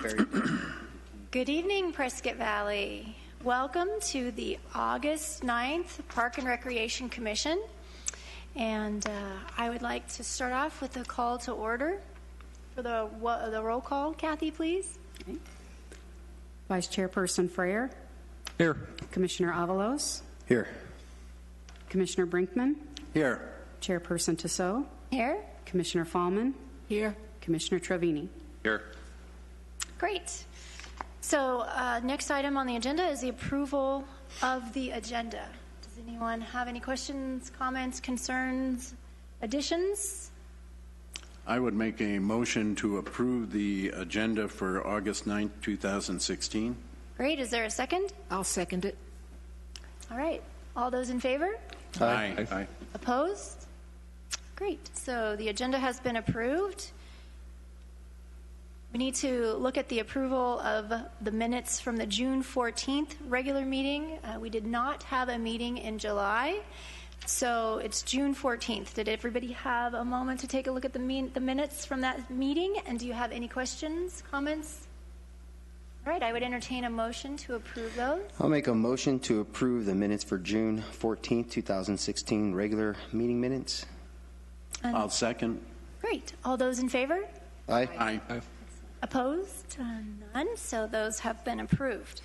Very Good evening, Prescott Valley. Welcome to the August 9th Park and Recreation Commission. And I would like to start off with a call to order for the roll call. Kathy, please. Okay. Vice Chairperson Freyer. Here. Commissioner Avalos. Here. Commissioner Brinkman. Here. Chairperson Tissot. Here. Commissioner Fallman. Here. Commissioner Trevini. Here. Great. So next item on the agenda is the approval of the agenda. Does anyone have any questions, comments, concerns, additions? I would make a motion to approve the agenda for August 9th, 2016. Great. Is there a second? I'll second it. All right. All those in favor? Aye. Aye. Opposed? Great. So the agenda has been approved. We need to look at the approval of the minutes from the June 14th regular meeting. We did not have a meeting in July, so it's June 14th. Did everybody have a moment to take a look at the minutes from that meeting? And do you have any questions, comments? All right, I would entertain a motion to approve those. I'll make a motion to approve the minutes for June 14th, 2016 regular meeting minutes. I'll second. Great. All those in favor? Aye. Aye. Opposed? None. So those have been approved.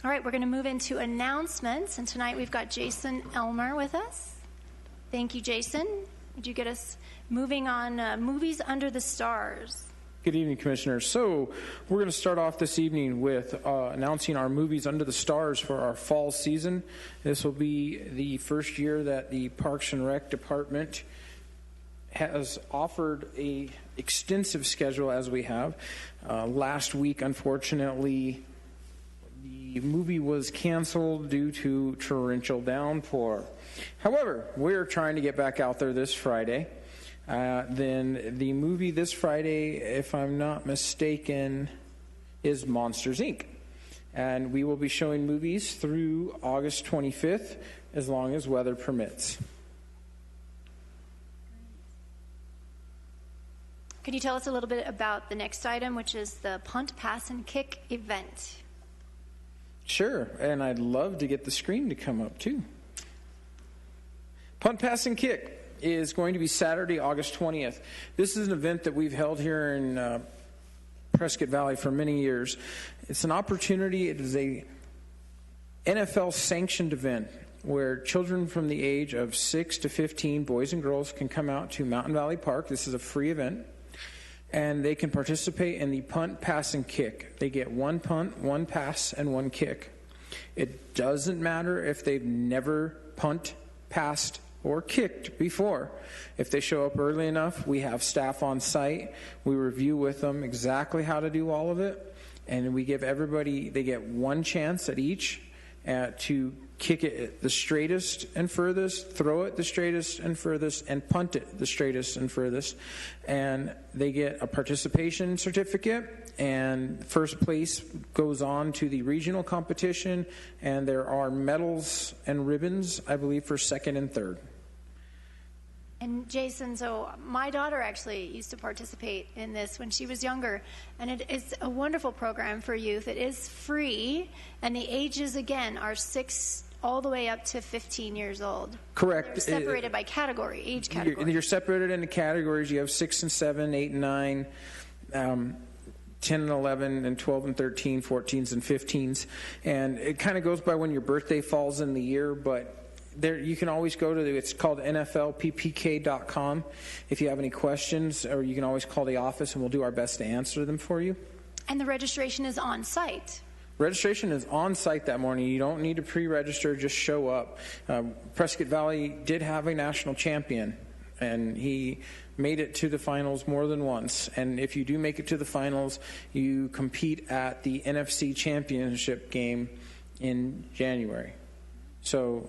All right, we're going to move into announcements. And tonight we've got Jason Elmer with us. Thank you, Jason. Did you get us moving on Movies Under the Stars? Good evening, Commissioners. So we're going to start off this evening with announcing our Movies Under the Stars for our fall season. This will be the first year that the Parks and Rec Department has offered a extensive schedule as we have. Last week, unfortunately, the movie was canceled due to torrential downpour. However, we're trying to get back out there this Friday. Then the movie this Friday, if I'm not mistaken, is Monsters, Inc. And we will be showing movies through August 25th as long as weather permits. Could you tell us a little bit about the next item, which is the Punt, Pass, and Kick event? Sure, and I'd love to get the screen to come up too. Punt, Pass, and Kick is going to be Saturday, August 20th. This is an event that we've held here in Prescott Valley for many years. It's an opportunity. It is a NFL-sanctioned event where children from the age of 6 to 15, boys and girls, can come out to Mountain Valley Park. This is a free event. And they can participate in the punt, pass, and kick. They get one punt, one pass, and one kick. It doesn't matter if they've never punt, passed, or kicked before. If they show up early enough, we have staff on site. We review with them exactly how to do all of it. And we give everybody, they get one chance at each to kick it the straightest and furthest, throw it the straightest and furthest, and punt it the straightest and furthest. And they get a participation certificate, and first place goes on to the regional competition, and there are medals and ribbons, I believe, for second and third. And Jason, so my daughter actually used to participate in this when she was younger, and it is a wonderful program for youth. It is free, and the ages, again, are 6 all the way up to 15 years old. Correct. They're separated by category, age category. You're separated into categories. You have 6 and 7, 8 and 9, 10 and 11, and 12 and 13, 14s and 15s. And it kind of goes by when your birthday falls in the year, but there, you can always go to it's called NFLPPK.com if you have any questions, or you can always call the office and we'll do our best to answer them for you. And the registration is on site. Registration is on site that morning. You don't need to pre-register, just show up. Prescott Valley did have a national champion, and he made it to the finals more than once. And if you do make it to the finals, you compete at the NFC championship game in January. So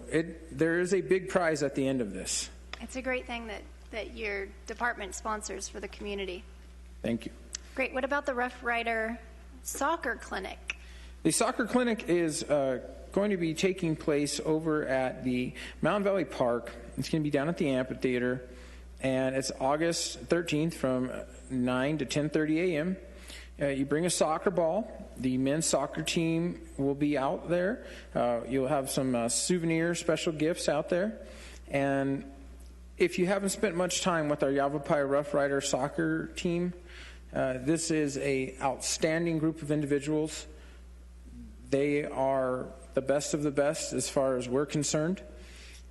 there is a big prize at the end of this. It's a great thing that your department sponsors for the community. Thank you. Great. What about the Rough Rider Soccer Clinic? The soccer clinic is going to be taking place over at the Mountain Valley Park. It's going to be down at the amphitheater, and it's August 13th from 9 to 10:30 a.m. You bring a soccer ball. The men's soccer team will be out there. You'll have some souvenir special gifts out there. And if you haven't spent much time with our Yavapai Rough Rider soccer team, this is a outstanding group of individuals. They are the best of the best as far as we're concerned.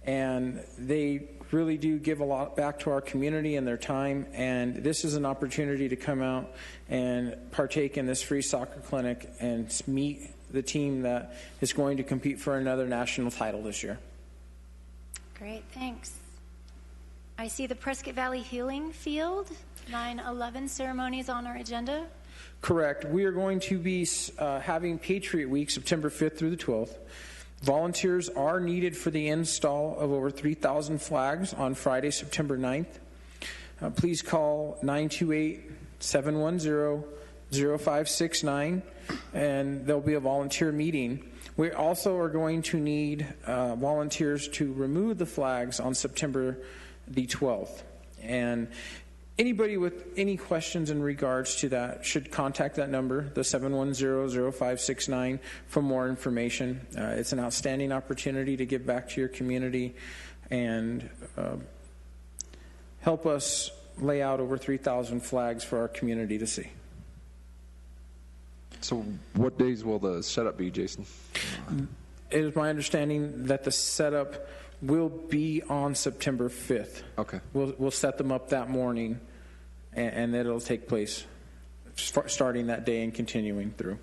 And they really do give a lot back to our community and their time, and this is an opportunity to come out and partake in this free soccer clinic and meet the team that is going to compete for another national title this year. Great, thanks. I see the Prescott Valley Healing Field 9/11 ceremonies on our agenda. Correct. We are going to be having Patriot Week September 5th through the 12th. Volunteers are needed for the install of over 3,000 flags on Friday, September 9th. Please call 928-710-0569, and there'll be a volunteer meeting. We also are going to need volunteers to remove the flags on September the 12th. And anybody with any questions in regards to that should contact that number, the 710-0569, for more information. It's an outstanding opportunity to give back to your community and help us lay out over 3,000 flags for our community to see. So what days will the setup be, Jason? It is my understanding that the setup will be on September 5th. Okay. We'll set them up that morning, and it'll take place starting that day and continuing through.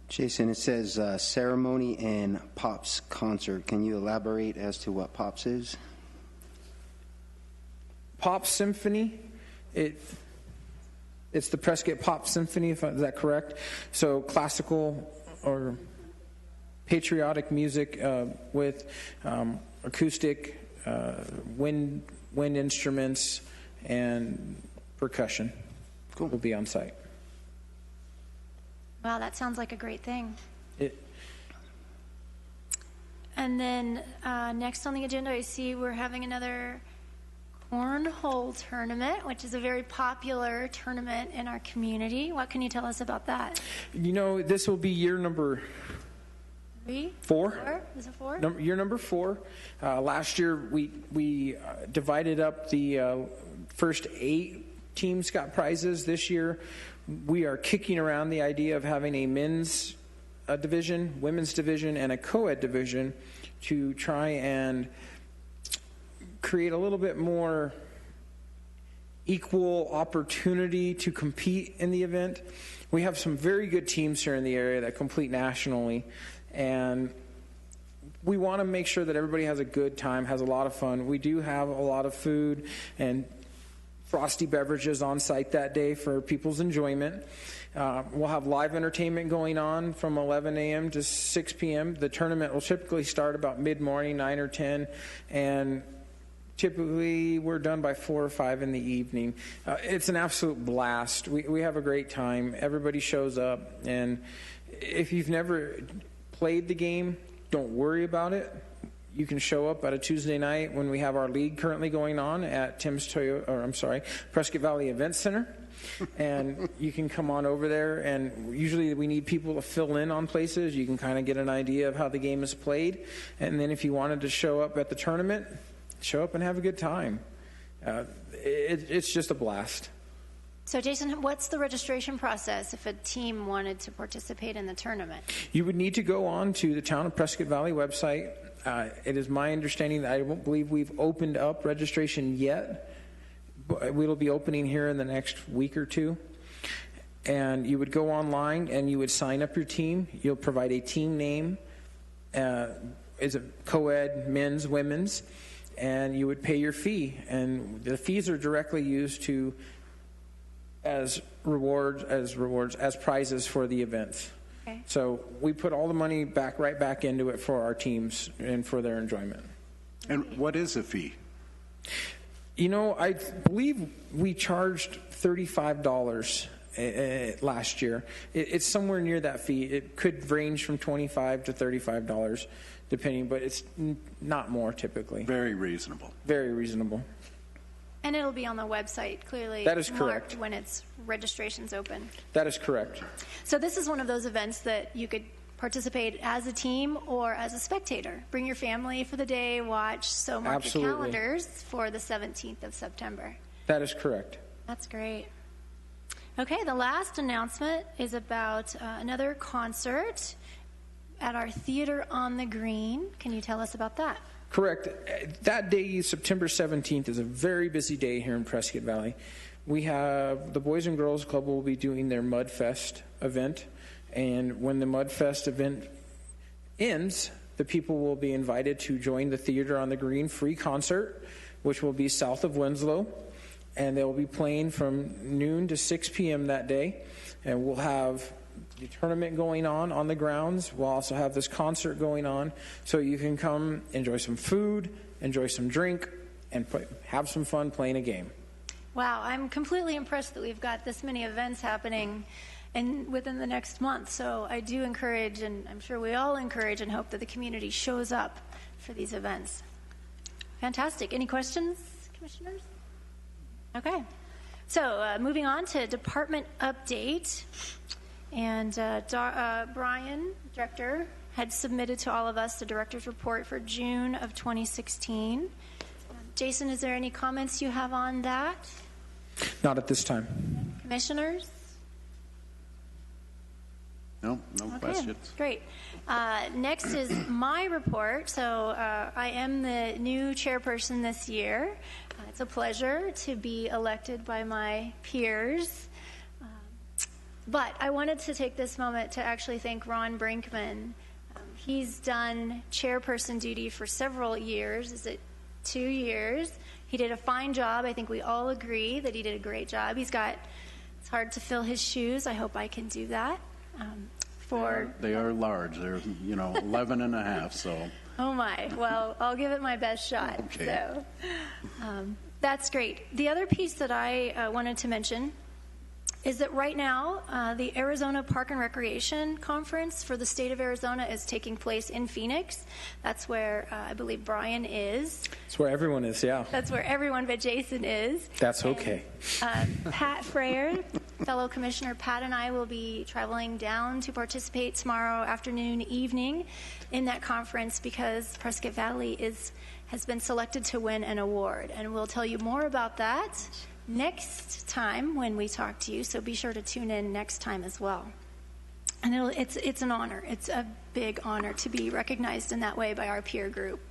Jason, it says ceremony and Pops concert. Can you elaborate as to what Pops is? Pop Symphony, it's the Prescott Pop Symphony, is that correct? So classical or patriotic music with acoustic, wind instruments, and percussion. Cool. Will be on site. Wow, that sounds like a great thing. It, And then next on the agenda, I see we're having another cornhole tournament, which is a very popular tournament in our community. What can you tell us about that? you know, this will be year number 3? 4. Is it 4? Year number 4. Last year we divided up the first 8 teams got prizes. This year we are kicking around the idea of having a men's division, women's division, and a co-ed division to try and create a little bit more equal opportunity to compete in the event. We have some very good teams here in the area that compete nationally, and we want to make sure that everybody has a good time, has a lot of fun. We do have a lot of food and frosty beverages on site that day for people's enjoyment. We'll have live entertainment going on from 11 a.m. to 6 p.m. The tournament will typically start about mid-morning, 9 or 10, and typically we're done by 4 or 5 in the evening. It's an absolute blast. We have a great time. Everybody shows up, and if you've never played the game, don't worry about it. You can show up at a Tuesday night when we have our league currently going on at Prescott Valley Event Center. And you can come on over there, and usually we need people to fill in on places. You can kind of get an idea of how the game is played. And then if you wanted to show up at the tournament, show up and have a good time. It's just a blast. So, Jason, what's the registration process if a team wanted to participate in the tournament? You would need to go on to the Town of Prescott Valley website. It is my understanding that I don't believe we've opened up registration yet. But we'll be opening here in the next week or 2. And you would go online and you would sign up your team. You'll provide a team name. Is it co-ed, men's, women's? And you would pay your fee. And the fees are directly used to as prizes for the events. Okay. So we put all the money right back into it for our teams and for their enjoyment. And what is a fee? You know, I believe we charged $35 last year. It's somewhere near that fee. It could range from $25 to $35, depending, but it's not more typically. Very reasonable. Very reasonable. And it'll be on the website, clearly. That is marked correct. when its registration's open. That is correct. So this is one of those events that you could participate as a team or as a spectator. Bring your family for the day, watch. So mark Absolutely. your calendars for the 17th of September. That is correct. That's great. Okay, the last announcement is about another concert at our Theater on the Green. Can you tell us about that? Correct. That day, September 17th, is a very busy day here in Prescott Valley. We have the Boys and Girls Club will be doing their Mudfest event, and when the Mudfest event ends, the people will be invited to join the Theater on the Green free concert, which will be south of Winslow, and they will be playing from noon to 6 p.m. that day, and we'll have the tournament going on the grounds. We'll also have this concert going on, so you can come enjoy some food, enjoy some drink, and have some fun playing a game. Wow, I'm completely impressed that we've got this many events happening within the next month. So I do encourage, and I'm sure we all encourage and hope that the community shows up for these events. Fantastic. Any questions, commissioners? Okay. So moving on to department update. And Brian, director, had submitted to all of us the director's report for June of 2016. Jason, is there any comments you have on that? Not at this time. Commissioners? No questions. Great. Next is my report. So I am the new chairperson this year. It's a pleasure to be elected by my peers. But I wanted to take this moment to actually thank Ron Brinkman. He's done chairperson duty for several years. Is it 2 years? He did a fine job. I think we all agree that he did a great job. It's hard to fill his shoes. I hope I can do that. They are large. They're 11 and a half. So. Oh my. Well, I'll give it my best shot. Okay. So that's great. The other piece that I wanted to mention is that right now, the Arizona Park and Recreation Conference for the state of Arizona is taking place in Phoenix. That's where I believe Brian is. That's where everyone is, yeah. That's where everyone but Jason is. That's okay. Pat Frayer, fellow Commissioner Pat, and I will be traveling down to participate tomorrow afternoon, evening in that conference because Prescott Valley has been selected to win an award. And we'll tell you more about that next time when we talk to you, so be sure to tune in next time as well. And it's an honor. It's a big honor to be recognized in that way by our peer group.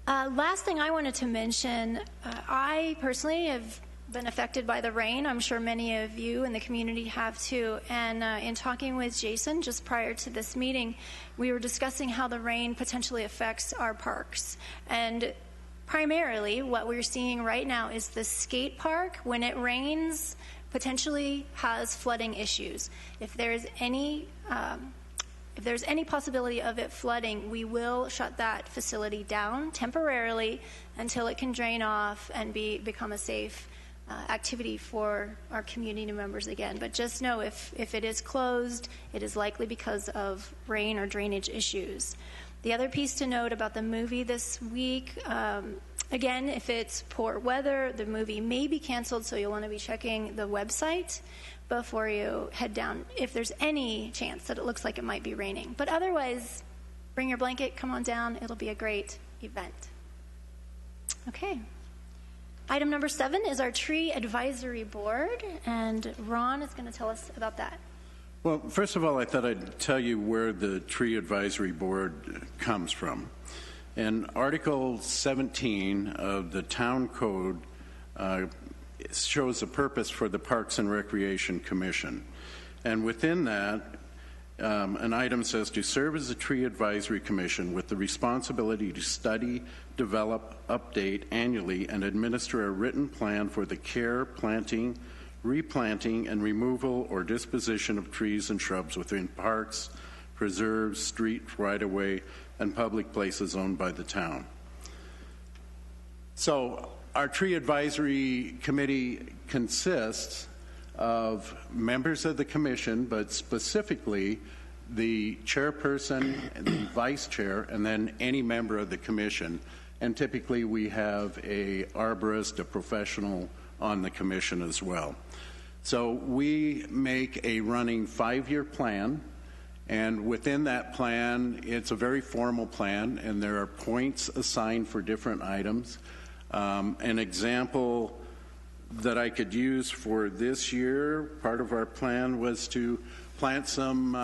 Last thing I wanted to mention, I personally have been affected by the rain. I'm sure many of you in the community have too. And in talking with Jason just prior to this meeting, we were discussing how the rain potentially affects our parks. And primarily, what we're seeing right now is the skate park, when it rains, potentially has flooding issues. If there's any possibility of it flooding, we will shut that facility down temporarily until it can drain off and become a safe activity for our community members again. But just know if it is closed, it is likely because of rain or drainage issues. The other piece to note about the movie this week, again, if it's poor weather, the movie may be canceled, so you'll want to be checking the website before you head down if there's any chance that it looks like it might be raining. But otherwise, bring your blanket, come on down. It'll be a great event. Okay. Item number 7 is our Tree Advisory Board, and Ron is going to tell us about that. Well, first of all, I thought I'd tell you where the Tree Advisory Board comes from. And Article 17 of the Town Code shows a purpose for the Parks and Recreation Commission. And within that, an item says to serve as a Tree Advisory Commission with the responsibility to study, develop, update annually, and administer a written plan for the care, planting, replanting, and removal or disposition of trees and shrubs within parks, preserves, street right-of-way, and public places owned by the town. So our Tree Advisory Committee consists of members of the commission, but specifically the chairperson and the vice chair, and then any member of the commission. and typically we have a arborist, a professional on the commission as well. So we make a running 5-year plan, and within that plan, it's a very formal plan, and there are points assigned for different items. An example that I could use for this year, part of our plan was to plant some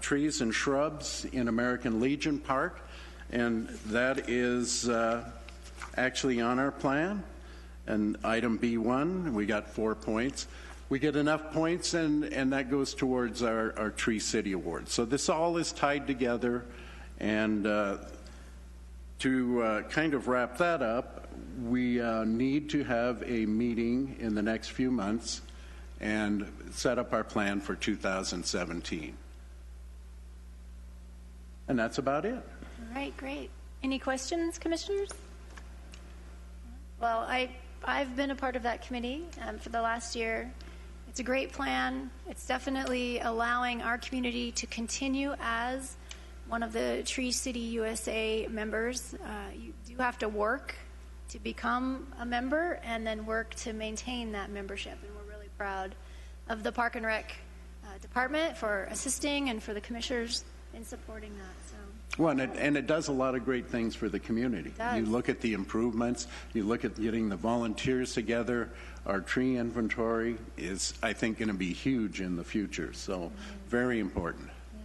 trees and shrubs in American Legion Park, and that is actually on our plan. And item B1, we got 4 points. We get enough points, and that goes towards our Tree City Award. So this all is tied together, and to kind of wrap that up, we need to have a meeting in the next few months and set up our plan for 2017. And that's about it. All right, great. Any questions, commissioners? Well, I've been a part of that committee for the last year. It's a great plan. It's definitely allowing our community to continue as one of the Tree City USA members. You do have to work to become a member and then work to maintain that membership. And we're really proud of the Park and Rec department for assisting and for the commissioners in supporting that. So. Well, and it does a lot of great things for the community. You look at the improvements, you look at getting the volunteers together. Our tree inventory is, I think, going to be huge in the future. So very important. Yeah.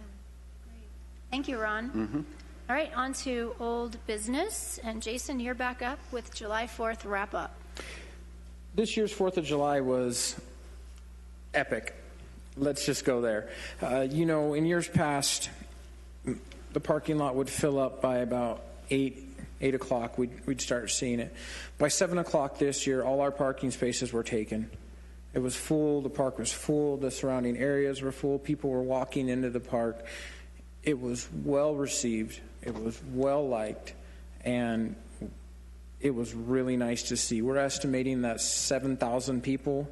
Great. Thank you, Ron. Mm-hmm. All right, on to old business. And Jason, you're back up with July 4th wrap up. This year's 4th of July was epic. Let's just go there. You know, in years past, the parking lot would fill up by about 8 o'clock. We'd start seeing it. By 7 o'clock this year, all our parking spaces were taken. It was full. The park was full. The surrounding areas were full. People were walking into the park. It was well received. It was well liked, and it was really nice to see. We're estimating that 7,000 people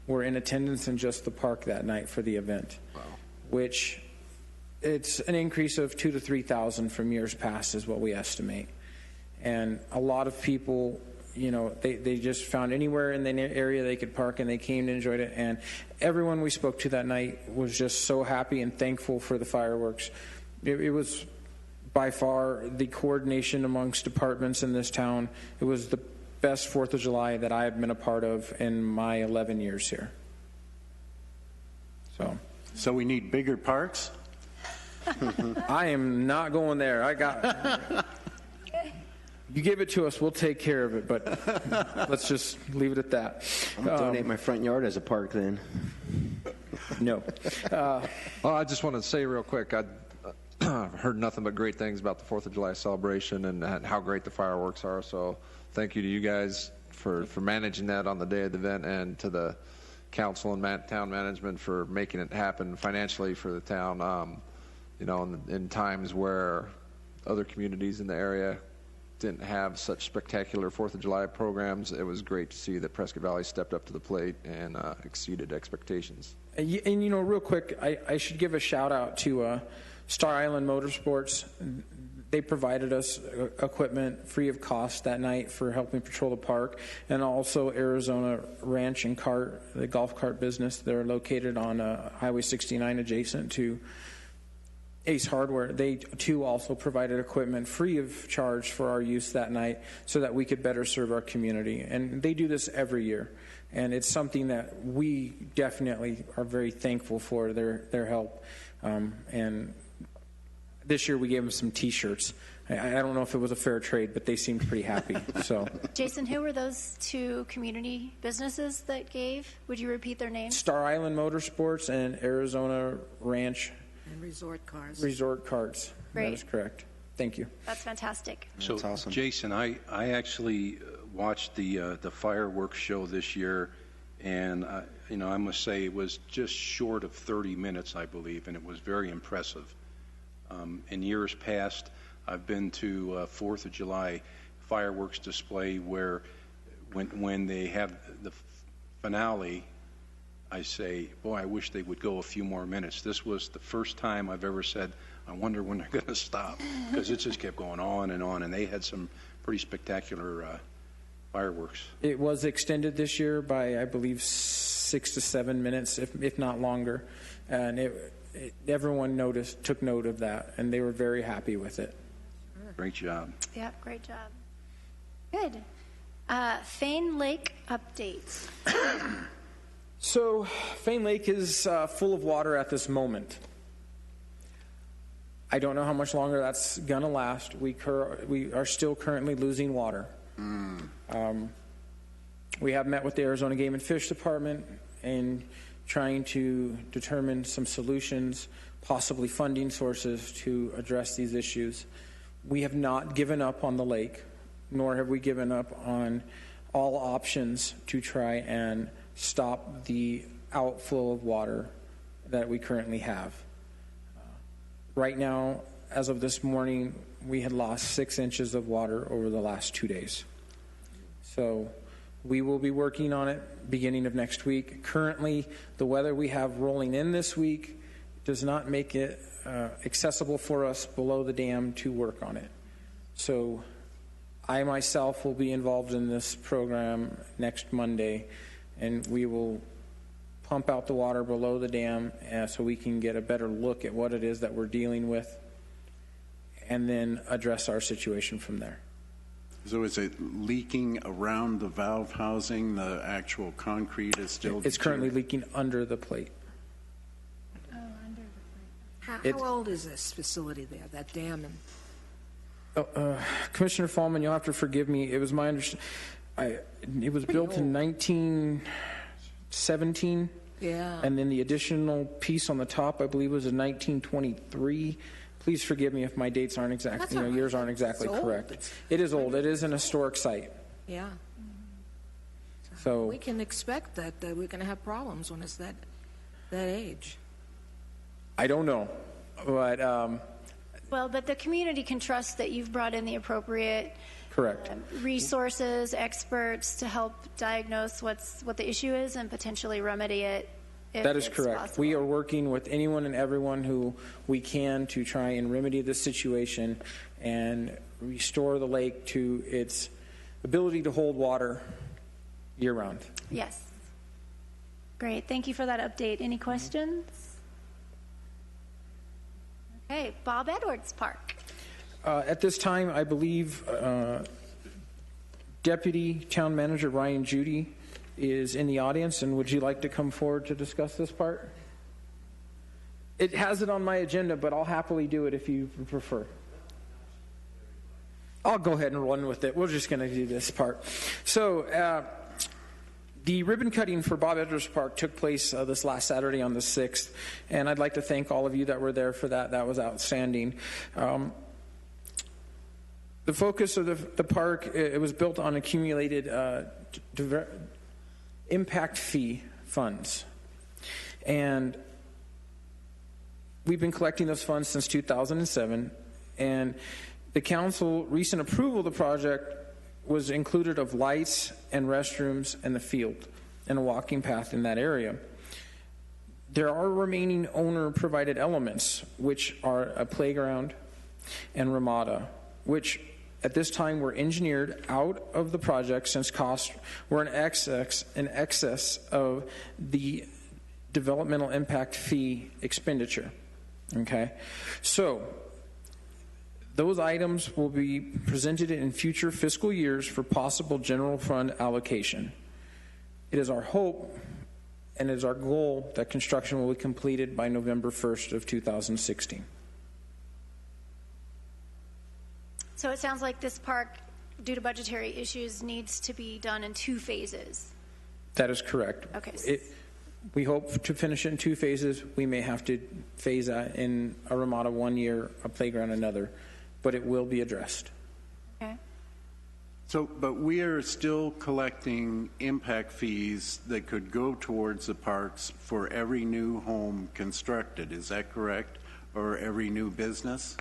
were in attendance in just the park that night for the event, wow. Which it's an increase of 2,000 to 3,000 from years past is what we estimate. And a lot of people, you know, they just found anywhere in the area they could park, and they came and enjoyed it. And everyone we spoke to that night was just so happy and thankful for the fireworks. It was by far the coordination amongst departments in this town. It was the best 4th of July that I have been a part of in my 11 years here. So we need bigger parks? I am not going there. You give it to us, we'll take care of it, but let's just leave it at that. I'm going to donate my front yard as a park then. No. Well, I just want to say real quick, I've heard nothing but great things about the 4th of July celebration and how great the fireworks are. So thank you to you guys for managing that on the day of the event, and to the council and town management for making it happen financially for the town. You know, in times where other communities in the area didn't have such spectacular 4th of July programs, it was great to see that Prescott Valley stepped up to the plate and exceeded expectations. And you know, real quick, I should give a shout out to Star Island Motorsports. They provided us equipment free of cost that night for helping patrol the park, and also Arizona Ranch and Cart, the golf cart business. They're located on Highway 69 adjacent to Ace Hardware. They too also provided equipment free of charge for our use that night so that we could better serve our community. And they do this every year, and it's something that we definitely are very thankful for their help. And this year we gave them some T-shirts. I don't know if it was a fair trade, but they seemed pretty happy. So, Jason, who were those two community businesses that gave? Would you repeat their names? Star Island Motorsports and Arizona Ranch. And resort cars. Resort carts. Great. That is correct. Thank you. That's fantastic. So, That's awesome. Jason, I actually watched the fireworks show this year, and I must say it was just short of 30 minutes, I believe, and it was very impressive. In years past, I've been to 4th of July fireworks display where when they have the finale, I say, boy, I wish they would go a few more minutes. This was the first time I've ever said, I wonder when they're going to stop, because it just kept going on, and they had some pretty spectacular fireworks. It was extended this year by, I believe, 6 to 7 minutes, if not longer, and everyone took note of that, and they were very happy with it. Great job. Yeah, great job. Good. Fane Lake update. So, Fane Lake is full of water at this moment. I don't know how much longer that's going to last. We are still currently losing water. We have met with the Arizona Game and Fish Department and trying to determine some solutions, possibly funding sources to address these issues. We have not given up on the lake, nor have we given up on all options to try and stop the outflow of water that we currently have. Right now, as of this morning, we had lost 6 inches of water over the last 2 days. So we will be working on it beginning of next week. Currently, the weather we have rolling in this week does not make it accessible for us below the dam to work on it. So I myself will be involved in this program next Monday, and we will pump out the water below the dam so we can get a better look at what it is that we're dealing with, and then address our situation from there. So is it leaking around the valve housing? The actual concrete is still... It's currently leaking under the plate. How old is this facility there, that dam? Commissioner Fallman, you'll have to forgive me. It was my understanding. It was built in 1917. Yeah. And then the additional piece on the top, I believe, was in 1923. Please forgive me if my dates aren't exact, years aren't exactly correct. It is old. It is an historic site. Yeah. So we can expect that we're going to have problems when it's that age. I don't know, but Well, but the community can trust that you've brought in the appropriate correct. Resources, experts to help diagnose what the issue is and potentially remedy it. If That is it's correct. possible. We are working with anyone and everyone who we can to try and remedy this situation and restore the lake to its ability to hold water year-round. Yes. Great. Thank you for that update. Any questions? Okay. Bob Edwards Park. At this time, I believe Deputy Town Manager Ryan Judy is in the audience, and would you like to come forward to discuss this part? It has it on my agenda, but I'll happily do it if you prefer. I'll go ahead and run with it. We're just going to do this part. So the ribbon cutting for Bob Edwards Park took place this last Saturday on the 6th, and I'd like to thank all of you that were there for that. That was outstanding. The focus of the park, it was built on accumulated impact fee funds. And we've been collecting those funds since 2007, and the council recent approval of the project was included of lights and restrooms and the field and a walking path in that area. There are remaining owner-provided elements, which are a playground and ramada, which at this time were engineered out of the project since costs were in excess of the developmental impact fee expenditure. Okay, so those items will be presented in future fiscal years for possible general fund allocation. It is our hope and it is our goal that construction will be completed by November 1st of 2016. So it sounds like this park, due to budgetary issues, needs to be done in 2 phases. That is correct. Okay. We hope to finish it in 2 phases. We may have to phase that in a ramada 1 year, a playground another, but it will be addressed. Okay. So, but we are still collecting impact fees that could go towards the parks for every new home constructed. Is that correct? Or every new business?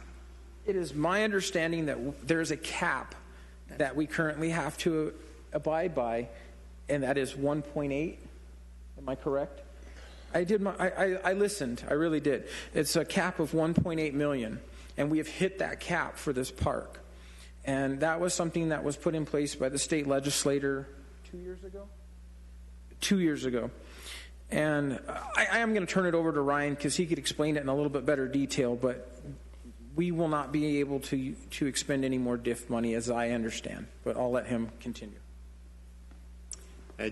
It is my understanding that there is a cap that we currently have to abide by, and that is 1.8. Am I correct? I listened. I really did. It's a cap of 1.8 million, and we have hit that cap for this park. And that was something that was put in place by the state legislator 2 years ago? 2 years ago. And I am going to turn it over to Ryan because he could explain it in a little bit better detail, but we will not be able to expend any more DIF money as I understand. But I'll let him continue.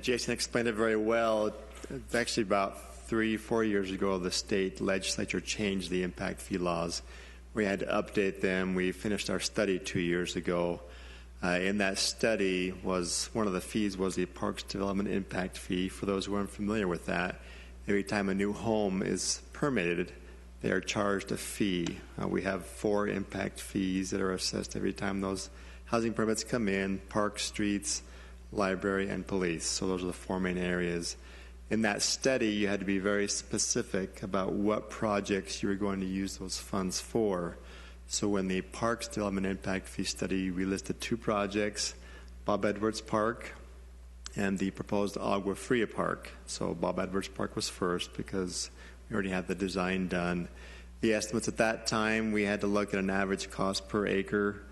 Jason explained it very well. It's actually about 3-4 years ago, the state legislature changed the impact fee laws. We had to update them. We finished our study 2 years ago. In that study, was one of the fees was the Parks Development Impact Fee. For those who aren't familiar with that, every time a new home is permitted, they are charged a fee. We have 4 impact fees that are assessed every time those housing permits come in: parks, streets, library, and police. So those are the 4 main areas. In that study, you had to be very specific about what projects you were going to use those funds for. So when the Parks Development Impact Fee study, we listed 2 projects, Bob Edwards Park and the proposed Agua Fria Park. So Bob Edwards Park was first because we already had the design done. The estimates at that time, we had to look at an average cost per acre.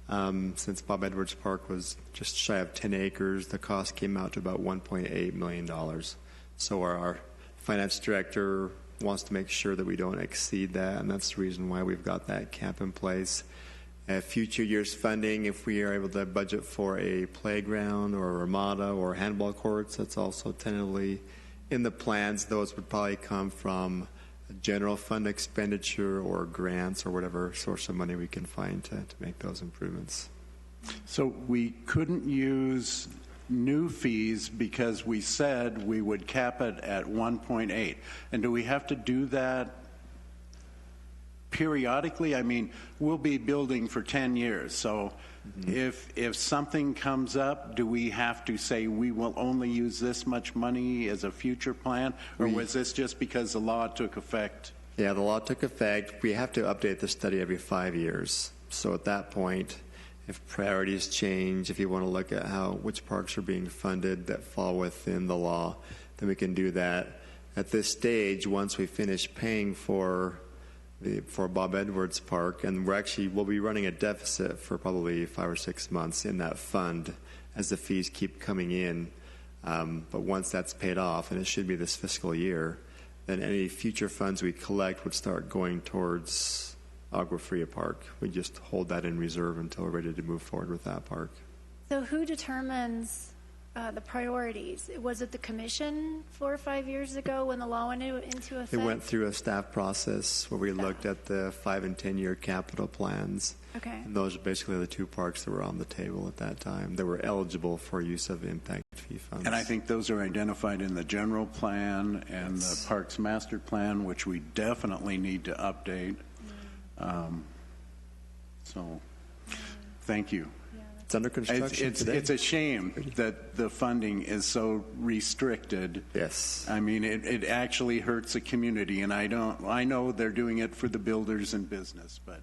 Since Bob Edwards Park was just shy of 10 acres, the cost came out to about $1.8 million. So our finance director wants to make sure that we don't exceed that, and that's the reason why we've got that cap in place. Future years funding, if we are able to budget for a playground or a ramada or handball courts, that's also tentatively in the plans. Those would probably come from a general fund expenditure or grants or whatever source of money we can find to make those improvements. So we couldn't use new fees because we said we would cap it at 1.8. And do we have to do that periodically? I mean, we'll be building for 10 years. So if something comes up, do we have to say we will only use this much money as a future plan? Or was this just because the law took effect? Yeah, the law took effect. We have to update the study every 5 years. So at that point, if priorities change, if you want to look at which parks are being funded that fall within the law, then we can do that. At this stage, once we finish paying for Bob Edwards Park, and we'll be running a deficit for probably 5 or 6 months in that fund as the fees keep coming in. But once that's paid off, and it should be this fiscal year, then any future funds we collect would start going towards Agua Fria Park. We just hold that in reserve until we're ready to move forward with that park. So who determines the priorities? Was it the commission 4 or 5 years ago when the law went into effect? It went through a staff process where we looked at the 5 and 10 year capital plans. Okay. And those are basically the 2 parks that were on the table at that time that were eligible for use of impact fee funds. And I think those are identified in the general plan and the Parks Master Plan, which we definitely need to update. So thank you. It's under construction today. It's a shame that the funding is so restricted. Yes. I mean, it actually hurts the community, and I know they're doing it for the builders and business, but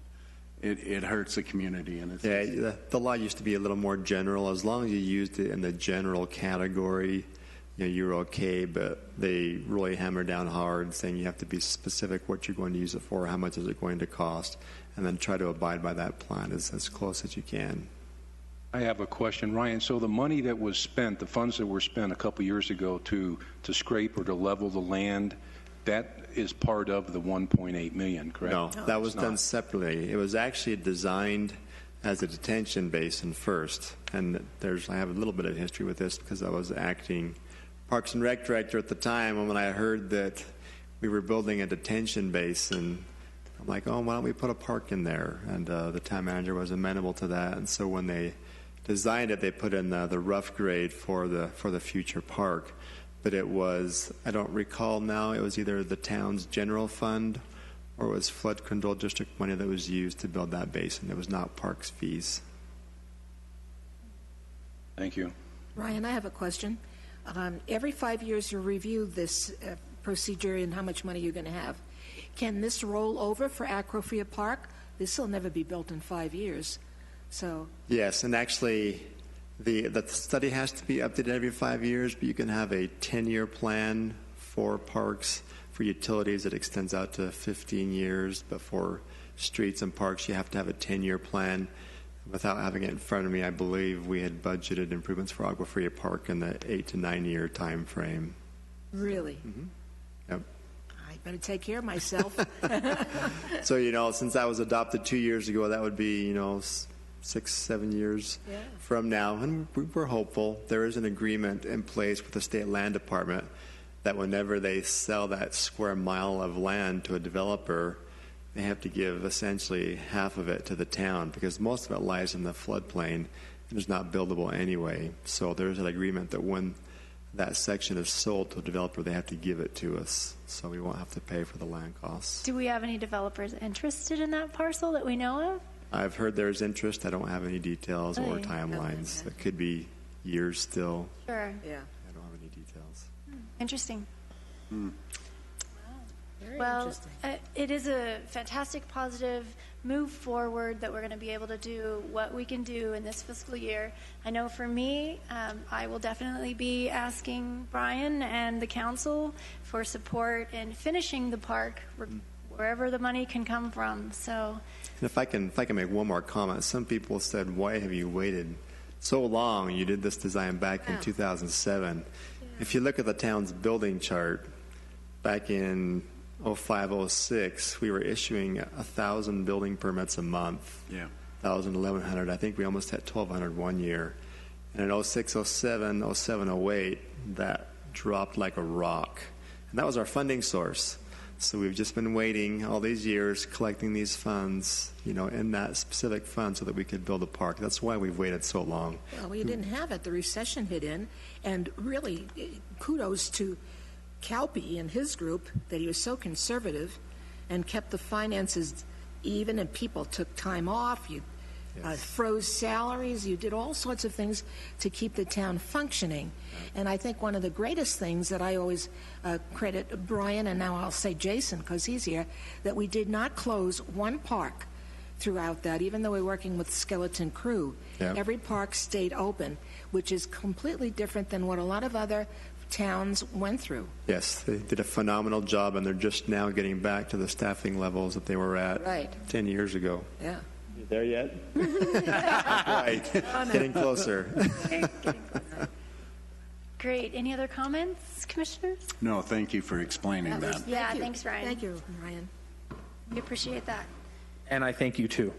it hurts the community. And the law used to be a little more general. As long as you used it in the general category, you're okay, but they really hammer down hard saying you have to be specific what you're going to use it for, how much is it going to cost, and then try to abide by that plan as close as you can. I have a question, Ryan. So the money that was spent, the funds that were spent a couple years ago to scrape or to level the land, that is part of the 1.8 million, correct? No, that was done separately. It was actually designed as a detention basin first, and I have a little bit of history with this because I was acting Parks and Rec director at the time, and when I heard that we were building a detention basin, I'm like, oh, why don't we put a park in there? And the town manager was amenable to that, and so when they designed it, they put in the rough grade for the future park. But it was, I don't recall now, it was either the town's general fund or it was flood control district money that was used to build that basin. It was not parks fees. Thank you. Ryan, I have a question. Every 5 years you review this procedure and how much money you're going to have. Can this roll over for Agua Fria Park? This will never be built in 5 years. So yes, and actually the study has to be updated every 5 years, but you can have a 10-year plan for parks For utilities, it extends out to 15 years, but for streets and parks, you have to have a 10-year plan. Without having it in front of me, I believe we had budgeted improvements for Agua Fria Park in the 8 to 9 year time frame. Really? Yep. I better take care of myself. So, since that was adopted 2 years ago, that would be, 6-7 years from now. And we're hopeful. There is an agreement in place with the state land department that whenever they sell that square mile of land to a developer, they have to give essentially half of it to the town because most of it lies in the floodplain and is not buildable anyway. So there's an agreement that when that section is sold to a developer, they have to give it to us, so we won't have to pay for the land costs. Do we have any developers interested in that parcel that we know of? I've heard there's interest. I don't have any details or Okay. timelines. It could be years still. Sure. Yeah. I don't have any details. Interesting. Very Well, interesting. it is a fantastic, positive move forward that we're going to be able to do what we can do in this fiscal year. I know for me, I will definitely be asking Brian and the council for support in finishing the park wherever the money can come from. So, And if I can make one more comment, some people said, "Why have you waited so long? You did this design back in 2007." If you look at the town's building chart, back in 05, 06, we were issuing 1,000 building permits a month. Yeah. 1,000, 1,100. I think we almost had 1,200 one year. And in 06, 07, 07, 08, that dropped like a rock. And that was our funding source. So we've just been waiting all these years, collecting these funds, in that specific fund so that we could build a park. That's why we've waited so long. Well, we didn't have it. The recession hit in, and really, kudos to Calpe and his group that he was so conservative and kept the finances even, and people took time off. You froze salaries. You did all sorts of things to keep the town functioning. And I think one of the greatest things that I always credit Brian, and now I'll say Jason because he's here, that we did not close one park throughout that, even though we're working with Skeleton Crew. Yeah. Every park stayed open, which is completely different than what a lot of other towns went through. Yes, they did a phenomenal job, and they're just now getting back to the staffing levels that they were at Right. 10 years ago. Yeah. You there yet? Right. Getting closer. great. Any other comments, commissioners? No, thank you for explaining that. Yeah, Thank you. thanks, Ryan. Thank you, Ryan. We appreciate that. And I thank you too.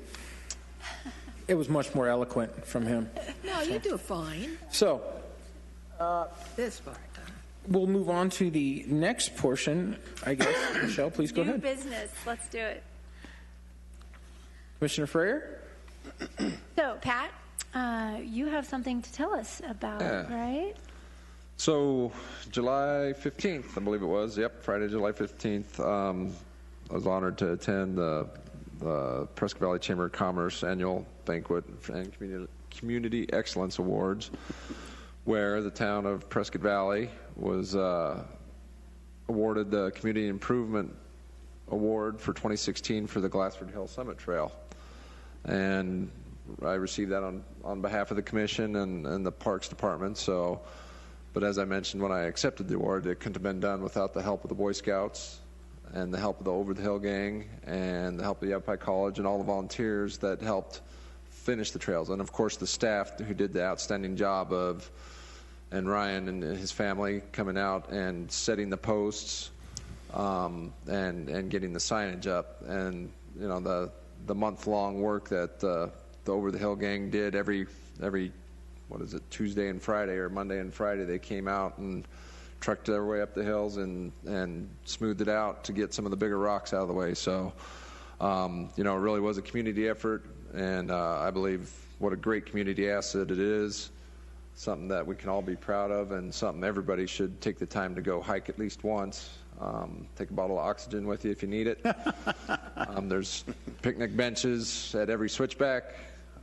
It was much more eloquent from him. No, you do fine. So This part. we'll move on to the next portion, I guess. Michelle, please go New ahead. business. Let's do it. Commissioner Freyer? So, Pat, you have something to tell us about, right? So, July 15th, I believe it was. Yep, Friday, July 15th. I was honored to attend the Prescott Valley Chamber of Commerce annual banquet and Community Excellence Awards, where the town of Prescott Valley was awarded the Community Improvement Award for 2016 for the Glassford Hill Summit Trail. And I received that on behalf of the commission and the Parks Department. So, but as I mentioned, when I accepted the award, it couldn't have been done without the help of the Boy Scouts and the help of the Over the Hill Gang and the help of the Yavapai College and all the volunteers that helped finish the trails. And of course, the staff who did the outstanding job and Ryan and his family coming out and setting the posts and getting the signage up. And, the month-long work that the Over the Hill Gang did every Tuesday and Friday or Monday and Friday, they came out and trucked their way up the hills and smoothed it out to get some of the bigger rocks out of the way. So, it really was a community effort, and I believe what a great community asset it is, something that we can all be proud of, and something everybody should take the time to go hike at least once. Take a bottle of oxygen with you if you need it. There's picnic benches at every switchback,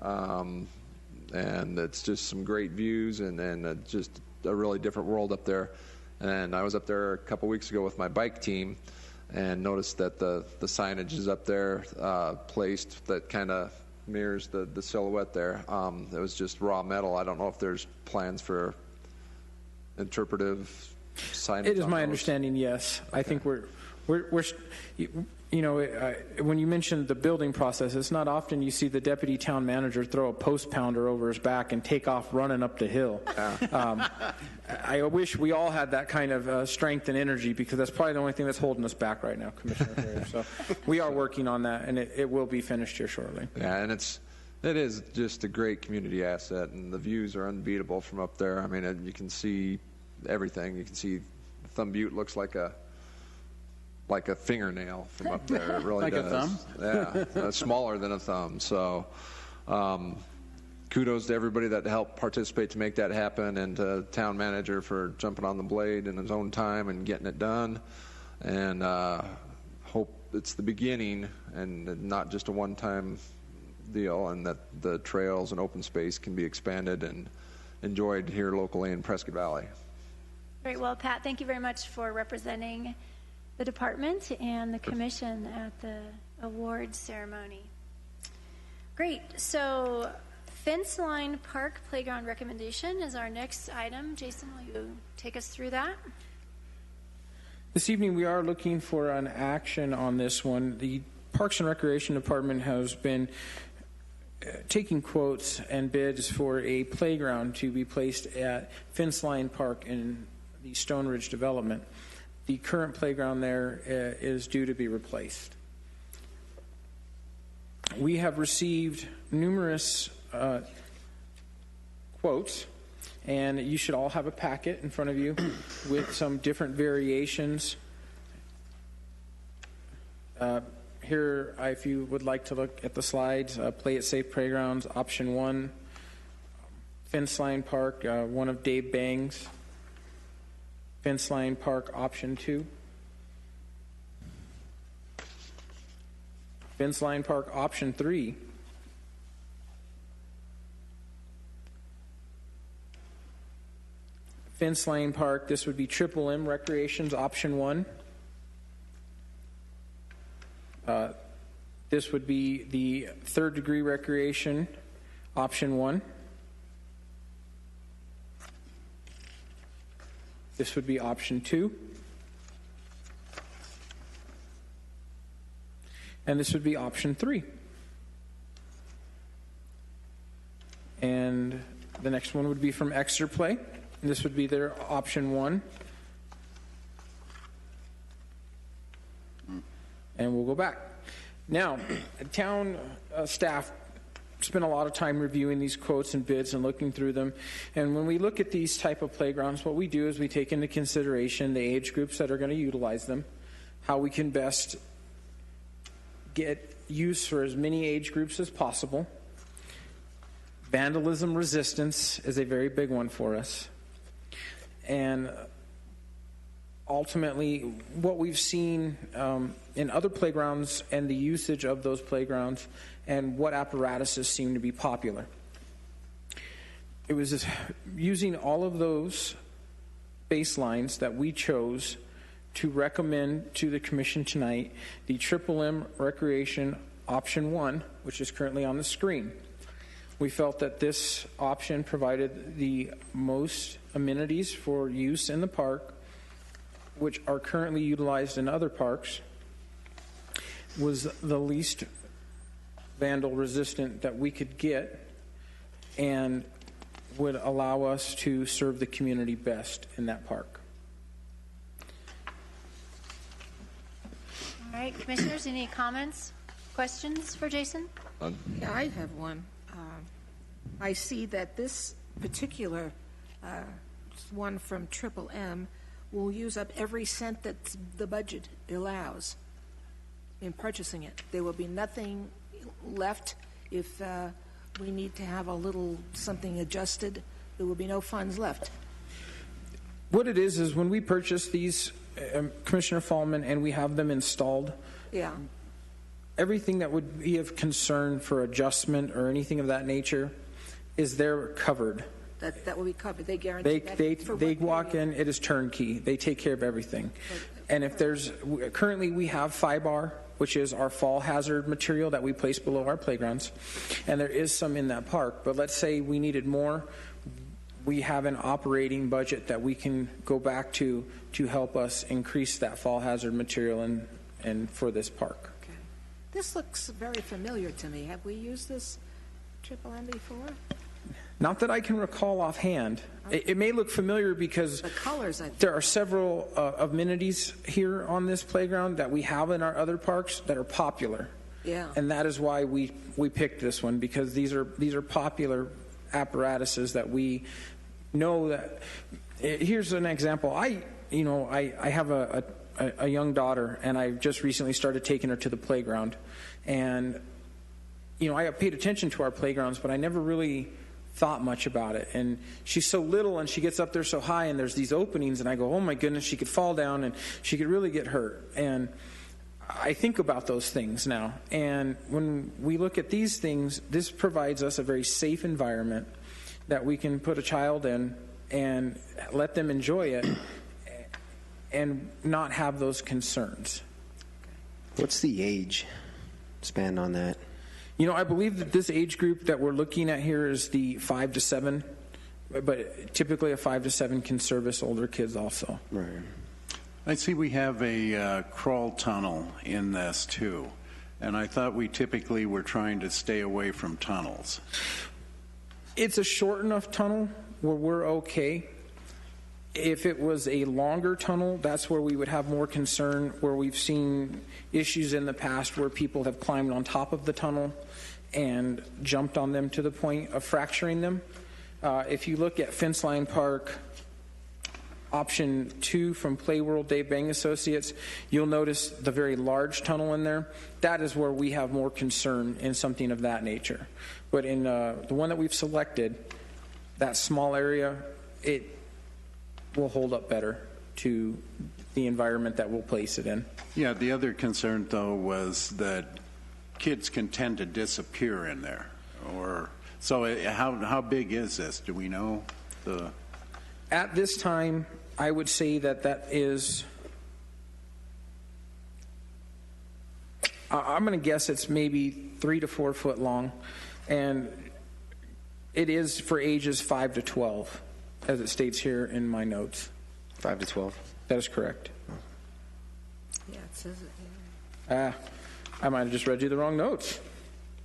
and it's just some great views and just a really different world up there. And I was up there a couple weeks ago with my bike team and noticed that the signage is up there placed that kind of mirrors the silhouette there. It was just raw metal. I don't know if there's plans for interpretive signage. It is on my those. understanding, yes. I think we're when you mentioned the building process, it's not often you see the deputy town manager throw a post pounder over his back and take off running up the hill. I wish we all had that kind of strength and energy, because that's probably the only thing that's holding us back right now, Commissioner Herrera. So we are working on that, and it will be finished here shortly. Yeah, and it is just a great community asset, and the views are unbeatable from up there. I mean, you can see everything. You can see Thumb Butte looks like a fingernail from up there. It really Like a does. thumb? Yeah, smaller than a thumb. So kudos to everybody that helped participate to make that happen, and to town manager for jumping on the blade in his own time and getting it done. And hope it's the beginning and not just a one-time deal, and that the trails and open space can be expanded and enjoyed here locally in Prescott Valley. Very well, Pat, thank you very much for representing the department and the commission at the awards ceremony. Great. So Fence Line Park Playground recommendation is our next item. Jason, will you take us through that? This evening, we are looking for an action on this one. The Parks and Recreation Department has been taking quotes and bids for a playground to be placed at Fence Line Park in the Stone Ridge development. The current playground there is due to be replaced. We have received numerous quotes, and you should all have a packet in front of you with some different variations. Here, if you would like to look at the slides, Play It Safe Playgrounds, option 1, Fence Line Park, one of Dave Bang's. Fence Line Park, option 2. Fence Line Park, option 3. Fence Line Park, this would be Triple M Recreations, option 1. This would be the Third Degree Recreation, option 1. This would be option 2. And this would be option 3. And the next one would be from Exeter Play. And this would be their option 1. And we'll go back. Now, town staff spent a lot of time reviewing these quotes and bids and looking through them. And when we look at these type of playgrounds, what we do is we take into consideration the age groups that are going to utilize them, how we can best get use for as many age groups as possible. Vandalism resistance is a very big one for us. And ultimately, what we've seen in other playgrounds and the usage of those playgrounds and what apparatuses seem to be popular. It was using all of those baselines that we chose to recommend to the commission tonight the Triple M Recreation option 1, which is currently on the screen. We felt that this option provided the most amenities for use in the park, which are currently utilized in other parks, was the least vandal resistant that we could get, and would allow us to serve the community best in that park. All right, commissioners, any comments, questions for Jason? Yeah, I have one. I see that this particular one from Triple M will use up every cent that the budget allows in purchasing it. There will be nothing left if we need to have a little something adjusted. There will be no funds left. What it is when we purchase these, Commissioner Fallman, and we have them installed, Yeah. everything that would be of concern for adjustment or anything of that nature is there covered. That will be covered. They guarantee that. They walk in, it is turnkey. They take care of everything. And if there's, currently we have FIBAR, which is our fall hazard material that we place below our playgrounds, and there is some in that park. But let's say we needed more, we have an operating budget that we can go back to help us increase that fall hazard material and for this park. Okay. This looks very familiar to me. Have we used this Triple M before? Not that I can recall offhand. It may look familiar because The colors, I think. there are several amenities here on this playground that we have in our other parks that are popular. Yeah. And that is why we picked this one, because these are popular apparatuses that we know that. Here's an example. I have a young daughter, and I just recently started taking her to the playground. And, I paid attention to our playgrounds, but I never really thought much about it. And she's so little, and she gets up there so high, and there's these openings, and I go, oh my goodness, she could fall down, and she could really get hurt. And I think about those things now. And when we look at these things, this provides us a very safe environment that we can put a child in and let them enjoy it and not have those concerns. What's the age span on that? I believe that this age group that we're looking at here is the 5 to 7, but typically a 5 to 7 can service older kids also. Right. I see we have a crawl tunnel in this too, and I thought we typically were trying to stay away from tunnels. It's a short enough tunnel where we're okay. If it was a longer tunnel, that's where we would have more concern, where we've seen issues in the past where people have climbed on top of the tunnel and jumped on them to the point of fracturing them. If you look at Fence Line Park, option 2 from Playworld Dave Bang Associates, you'll notice the very large tunnel in there. That is where we have more concern in something of that nature. But in the one that we've selected, that small area, it will hold up better to the environment that we'll place it in. Yeah, the other concern, though, was that kids can tend to disappear in there. So how big is this? Do we know? At this time, I would say that is, I'm going to guess it's maybe 3 to 4 foot long, and it is for ages 5 to 12, as it states here in my notes. 5 to 12? That is correct. Yeah, it says it here. I might have just read you the wrong notes.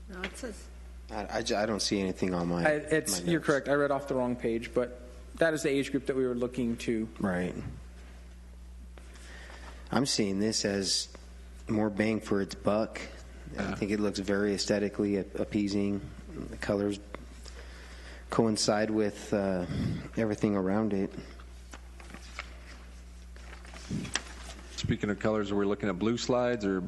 No, it says. I don't see anything on my notes. You're correct. I read off the wrong page, but that is the age group that we were looking to. Right. I'm seeing this as more bang for its buck. I think it looks very aesthetically appeasing. The colors coincide with everything around it. Speaking of colors, are we looking at blue slides or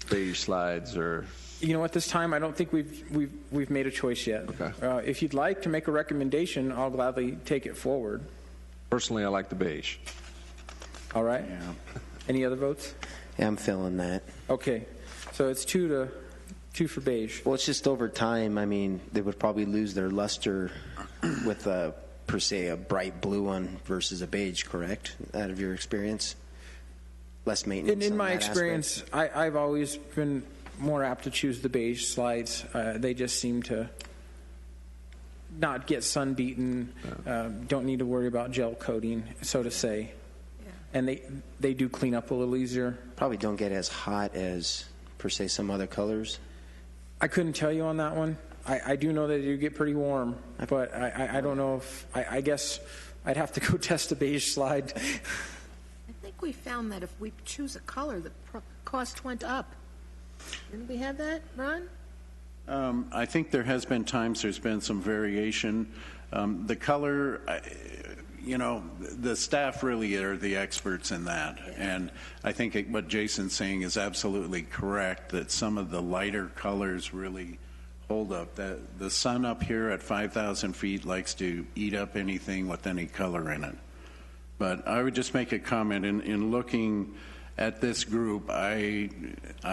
beige slides or? At this time, I don't think we've made a choice yet. Okay. If you'd like to make a recommendation, I'll gladly take it forward. Personally, I like the beige. All right. Yeah. Any other votes? Yeah, I'm feeling that. Okay. So it's 2 for beige. Well, it's just over time. I mean, they would probably lose their luster with per se a bright blue one versus a beige, correct? Out of your experience, less maintenance. In on my that experience, I've always been more apt to choose the beige slides. They just seem to not get sun beaten, don't need to worry about gel coating, so to say. Yeah. And they do clean up a little easier. Probably don't get as hot as per se some other colors. I couldn't tell you on that one. I do know that they do get pretty warm, but I don't know if I guess I'd have to go test a beige slide. I think we found that if we choose a color, the cost went up. Didn't we have that, Ron? I think there has been times there's been some variation. The color, the staff really are the experts in that. And I think what Jason's saying is absolutely correct, that some of the lighter colors really hold up. The sun up here at 5,000 feet likes to eat up anything with any color in it. But I would just make a comment in looking at this group, I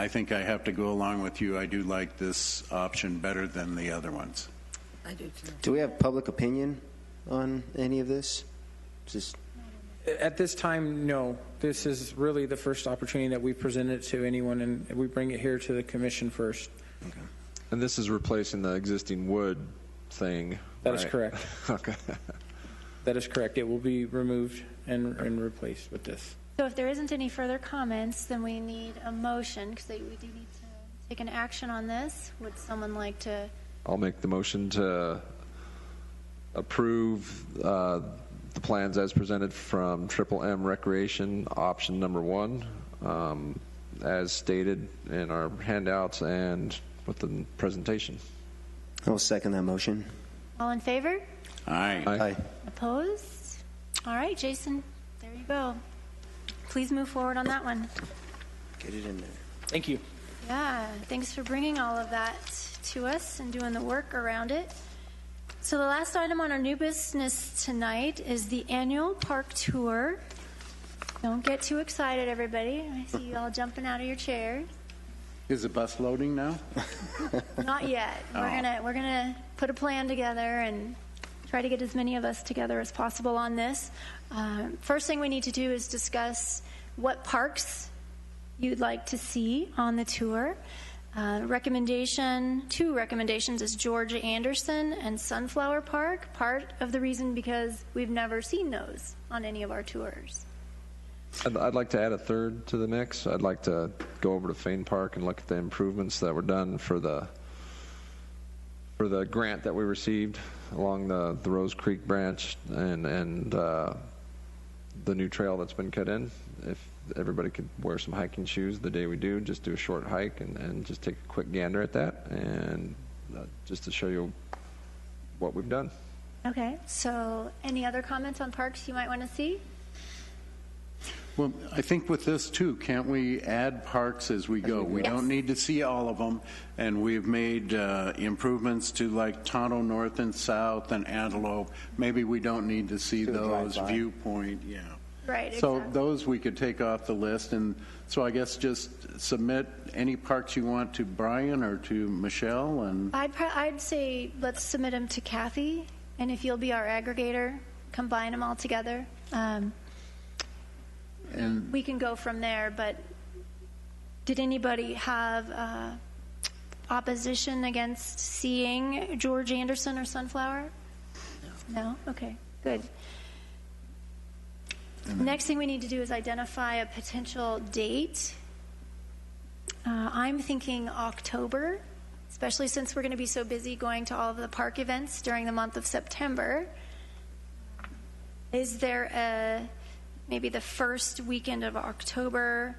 think I have to go along with you. I do like this option better than the other ones. I do too. Do we have public opinion on any of this? At this time, no. This is really the first opportunity that we present it to anyone, and we bring it here to the commission first. And this is replacing the existing wood thing. That is right? correct. Okay. That is correct. It will be removed and replaced with this. So if there isn't any further comments, then we need a motion, because we do need to take an action on this. Would someone like to? I'll make the motion to approve the plans as presented from Triple M Recreation, option number 1, as stated in our handouts and with the presentation. I'll second that motion. All in favor? Aye. Aye. Opposed? All right, Jason, there you go. Please move forward on that one. Get it in there. Thank you. Yeah, thanks for bringing all of that to us and doing the work around it. So the last item on our new business tonight is the annual park tour. Don't get too excited, everybody. I see you all jumping out of your chairs. Is the bus loading now? Not yet. We're gonna put a plan together and try to get as many of us together as possible on this. First thing we need to do is discuss what parks you'd like to see on the tour. Two recommendations is George Anderson and Sunflower Park. Part of the reason because we've never seen those on any of our tours. I'd like to add a third to the mix. I'd like to go over to Fane Park and look at the improvements that were done for the grant that we received along the Rose Creek branch and the new trail that's been cut in. If everybody could wear some hiking shoes the day we do, just do a short hike and just take a quick gander at that, and just to show you what we've done. Okay, so any other comments on parks you might want to see? Well, I think with this too, can't we add parks as we go? We don't need to see all of them, and we've made improvements to like Tonto North and South and Antelope. Maybe we don't need to see those. Viewpoint, yeah. Right, So exactly. those we could take off the list, and so I guess just submit any parks you want to Brian or to Michelle, and I'd say let's submit them to Kathy, and if you'll be our aggregator, combine them all together. and We can go from there, but did anybody have opposition against seeing George Anderson or Sunflower? No? Okay, good. Next thing we need to do is identify a potential date. I'm thinking October, especially since we're going to be so busy going to all of the park events during the month of September. Is there maybe the first weekend of October?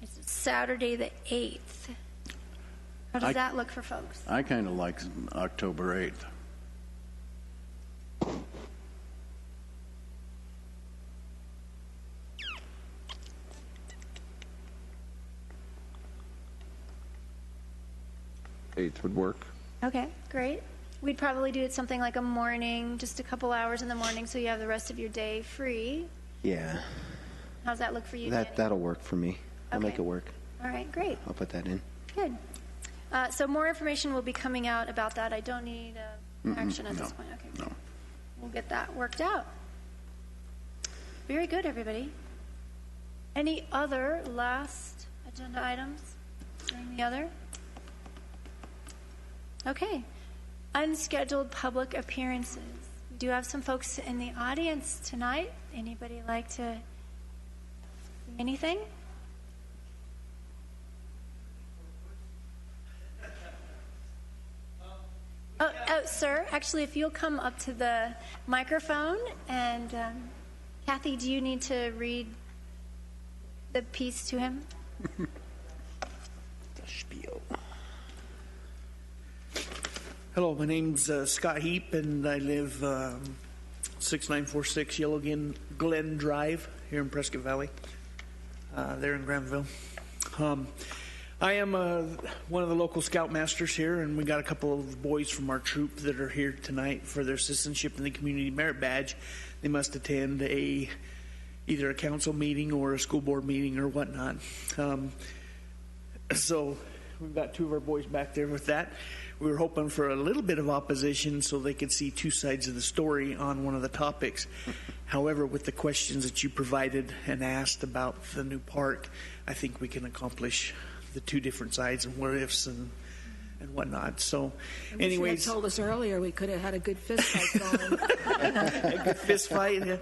It's Saturday the 8th. How does that look for folks? I kind of like October 8th. Eighth would work. Okay, great. We'd probably do it something like a morning, just a couple hours in the morning, so you have the rest of your day free. Yeah, How's that look for you, Danny? that'll work for me. I'll make Okay. it work. All right, great. I'll put that in. Good. So more information will be coming out about that. I don't need action at this point. Okay. No. We'll get that worked out. Very good, everybody. Any other last agenda items during the other? Okay. Unscheduled public appearances. We do have some folks in the audience tonight. Anybody like to say anything? Oh, sir, actually, if you'll come up to the microphone, and Kathy, do you need to read the piece to him? Spiel. Hello, my name's Scott Heap, and I live 6946 Yellow Glen Drive here in Prescott Valley, there in Granville. I am one of the local scoutmasters here, and we got a couple of boys from our troop that are here tonight for their citizenship in the Community Merit Badge. They must attend either a council meeting or a school board meeting or whatnot. So we've got two of our boys back there with that. We were hoping for a little bit of opposition so they could see two sides of the story on one of the topics. However, with the questions that you provided and asked about the new park, I think we can accomplish the two different sides and what ifs and and whatnot. So, Anyways, you anyways, had told us earlier we could have had a good fist fight going. a good fist fight.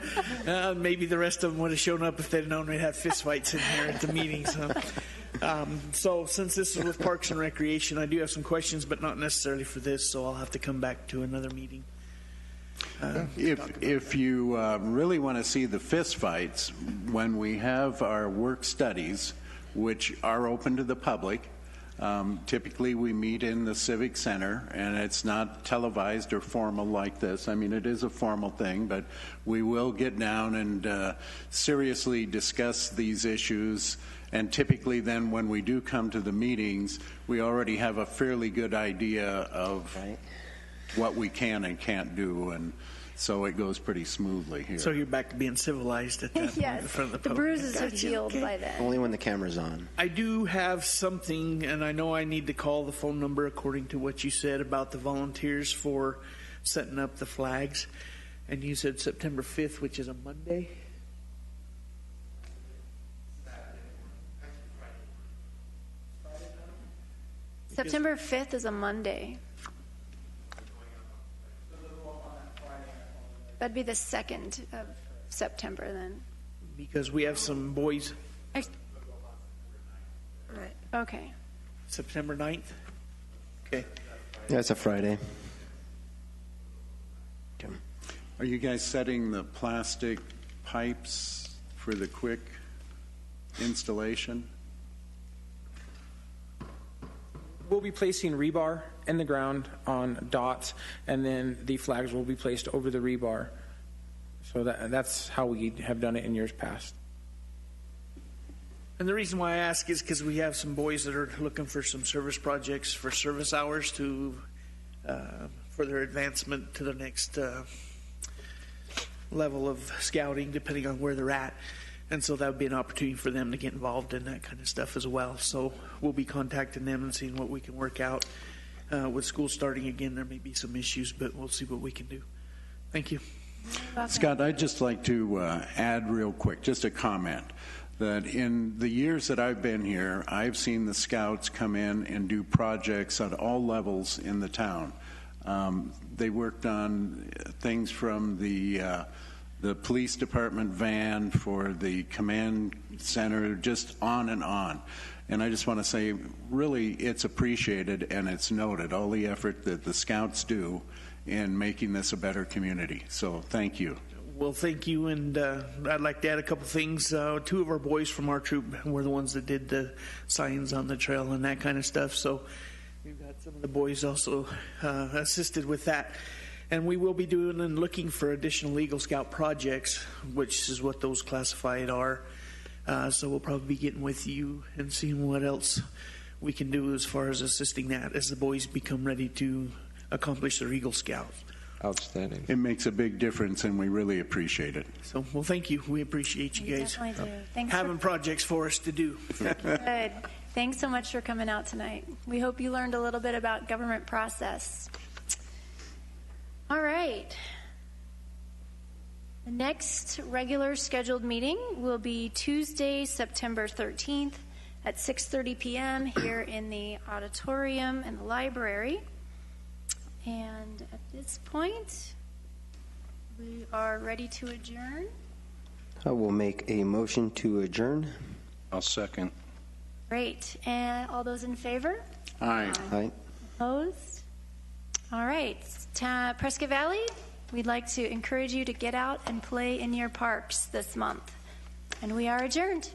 Maybe the rest of them would have shown up if they'd known we'd have fist fights in here at the meeting. So since this is with Parks and Recreation, I do have some questions, but not necessarily for this, so I'll have to come back to another meeting. If you really want to see the fist fights, when we have our work studies, which are open to the public, typically we meet in the Civic Center, and it's not televised or formal like this. I mean, it is a formal thing, but we will get down and seriously discuss these issues. And typically then when we do come to the meetings, we already have a fairly good idea of what we can and can't do, and so it goes pretty smoothly here. So you're back to being civilized at that point Yes, in front of the the public. bruises have healed by then. Only when the camera's on. I do have something, and I know I need to call the phone number according to what you said about the volunteers for setting up the flags. And you said September 5th, which is a Monday? September 5th is a Monday. That'd be the 2nd of September then. Because we have some boys. Right. Okay. September 9th? Okay. Yeah, it's a Friday. Are you guys setting the plastic pipes for the quick installation? We'll be placing rebar in the ground on dots, and then the flags will be placed over the rebar. So that's how we have done it in years past. And the reason why I ask is because we have some boys that are looking for some service projects for service hours to for their advancement to the next level of scouting, depending on where they're at. And so that would be an opportunity for them to get involved in that kind of stuff as well. So we'll be contacting them and seeing what we can work out. With school starting again, there may be some issues, but we'll see what we can do. Thank you. Scott, I'd just like to add real quick, just a comment, that in the years that I've been here, I've seen the scouts come in and do projects at all levels in the town. They worked on things from the police department van for the command center, just on and on. And I just want to say, really, it's appreciated and it's noted, all the effort that the scouts do in making this a better community. So thank you. Well, thank you, and I'd like to add a couple things. 2 of our boys from our troop were the ones that did the signs on the trail and that kind of stuff. So we've got some of the boys also assisted with that. And we will be doing and looking for additional Eagle Scout projects, which is what those classified are. So we'll probably be getting with you and seeing what else we can do as far as assisting that as the boys become ready to accomplish their Eagle Scout. Outstanding. It makes a big difference, and we really appreciate it. So, well, thank you. We appreciate you We guys definitely do. Thanks having projects for us to do. Good. Thanks so much for coming out tonight. We hope you learned a little bit about government process. All right. The next regular scheduled meeting will be Tuesday, September 13th at 6:30 p.m. here in the auditorium in the library. And at this point, we are ready to adjourn. I will make a motion to adjourn. I'll second. Great. And all those in favor? Aye. Aye. Opposed? All right. Prescott Valley, we'd like to encourage you to get out and play in your parks this month. And we are adjourned.